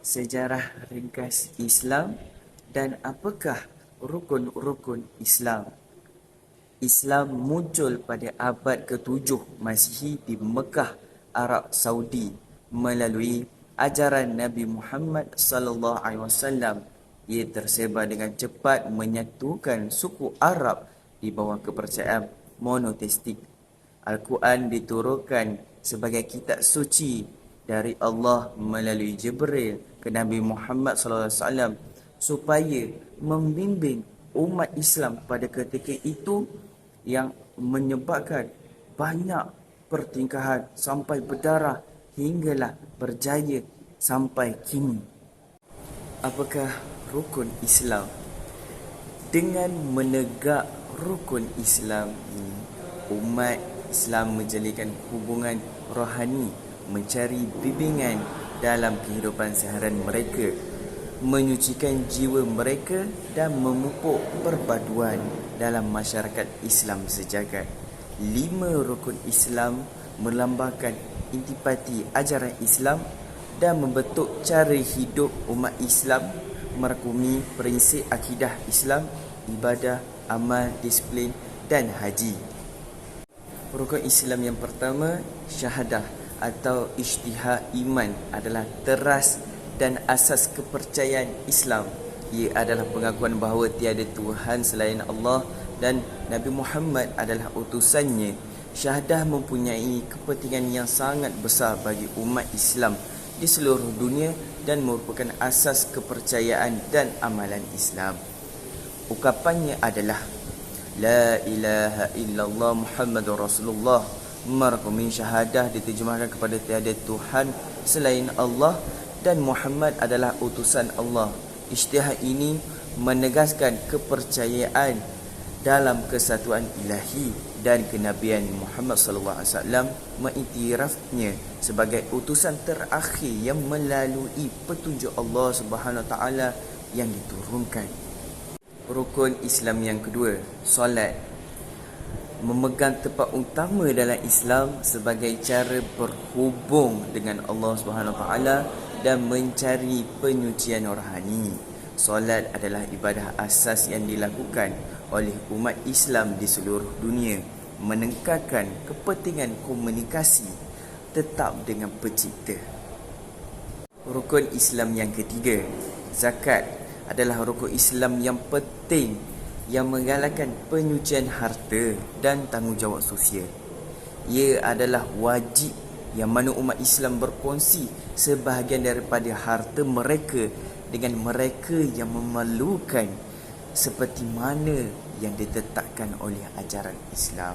Sejarah ringkas Islam dan apakah rukun-rukun Islam. Islam muncul pada abad ke-7 Masihi di Mekah, Arab Saudi melalui ajaran Nabi Muhammad sallallahu alaihi wasallam. Ia tersebar dengan cepat menyatukan suku Arab di bawah kepercayaan monoteistik. Al-Quran diturunkan sebagai kitab suci dari Allah melalui Jibril ke Nabi Muhammad sallallahu alaihi wasallam supaya membimbing umat Islam pada ketika itu, yang menyebabkan banyak pertingkahan sampai berdarah hinggalah berjaya sampai kini. Apakah rukun Islam? Dengan menegak rukun Islam ini, umat Islam menjalinkan hubungan rohani, mencari bimbingan dalam kehidupan seharian mereka, menyucikan jiwa mereka dan memupuk perpaduan dalam masyarakat Islam sejagat. 5 rukun Islam melambangkan intipati ajaran Islam dan membentuk cara hidup umat Islam, merakumi prinsip akidah Islam, ibadah, amal, disiplin dan haji. Rukun Islam yang pertama, syahadah atau isytihad iman, adalah teras dan asas kepercayaan Islam. Ia adalah pengakuan bahawa tiada Tuhan selain Allah dan Nabi Muhammad adalah utusannya. Syahadah mempunyai kepentingan yang sangat besar bagi umat Islam di seluruh dunia dan merupakan asas kepercayaan dan amalan Islam. Ukapannya adalah La ilaha illallah Muhammadur Rasulullah. Merakumi syahadah diterjemahkan kepada tiada Tuhan selain Allah dan Muhammad adalah utusan Allah. Ijtihad ini menegaskan kepercayaan dalam kesatuan ilahi dan kenabian Muhammad sallallahu alaihi wasallam, mengiktirafnya sebagai utusan terakhir yang melalui petunjuk Allah Subhanahu wa taala yang diturunkan. Rukun Islam yang kedua, solat, memegang tempat utama dalam Islam sebagai cara berhubung dengan Allah Subhanahu wa taala dan mencari penyucian rohani. Solat adalah ibadah asas yang dilakukan oleh umat Islam di seluruh dunia, menekankan kepentingan komunikasi tetap dengan pencipta. Rukun Islam yang ketiga, zakat, adalah rukun Islam yang penting yang menggalakkan penyucian harta dan tanggungjawab sosial. Ia adalah wajib yang mana umat Islam berkongsi sebahagian daripada harta mereka dengan mereka yang memerlukan, seperti mana yang ditetapkan oleh ajaran Islam.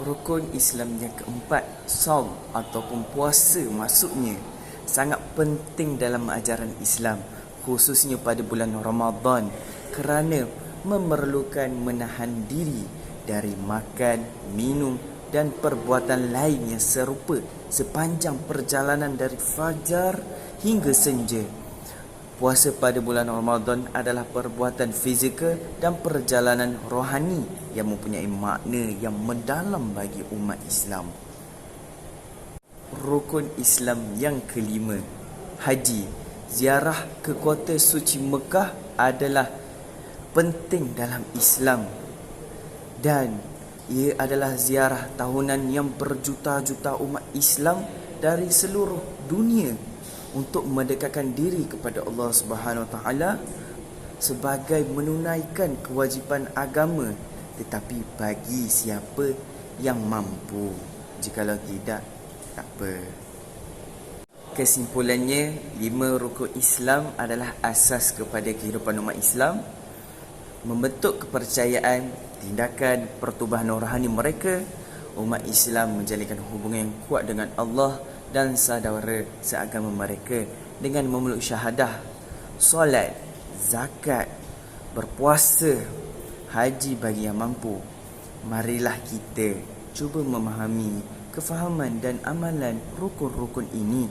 Rukun Islam yang keempat, saum ataupun puasa, maksudnya sangat penting dalam ajaran Islam, khususnya pada bulan Ramadan, kerana memerlukan menahan diri dari makan, minum dan perbuatan lain yang serupa sepanjang perjalanan dari fajar hingga senja. Puasa pada bulan Ramadan adalah perbuatan fizikal dan perjalanan rohani yang mempunyai makna yang mendalam bagi umat Islam. Rukun Islam yang kelima, haji. Ziarah ke kota suci Mekah adalah penting dalam Islam dan ia adalah ziarah tahunan yang berjuta-juta umat Islam dari seluruh dunia untuk mendekatkan diri kepada Allah Subhanahu Wa Taala sebagai menunaikan kewajipan agama, tetapi bagi siapa yang mampu. Jikalau tidak, tak apa. Kesimpulannya, 5 rukun Islam adalah asas kepada kehidupan umat Islam, membentuk kepercayaan, tindakan, pertubuhan rohani mereka. Umat Islam menjalinkan hubungan yang kuat dengan Allah dan saudara seagama mereka dengan memeluk syahadah, solat, zakat, berpuasa, haji bagi yang mampu. Marilah kita cuba memahami kefahaman dan amalan rukun-rukun ini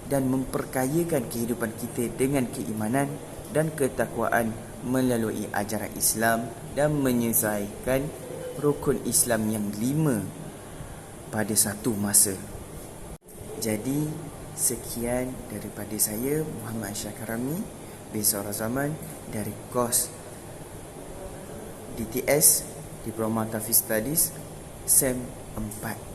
dan memperkayakan kehidupan kita dengan keimanan dan ketakwaan melalui ajaran Islam dan menyelesaikan rukun Islam yang 5 pada satu masa. Jadi, Sekian daripada saya, Muhammad Aisyah Karami, Besar Zaman dari kos DTS, Diploma Tafiz Studies, SEM 4.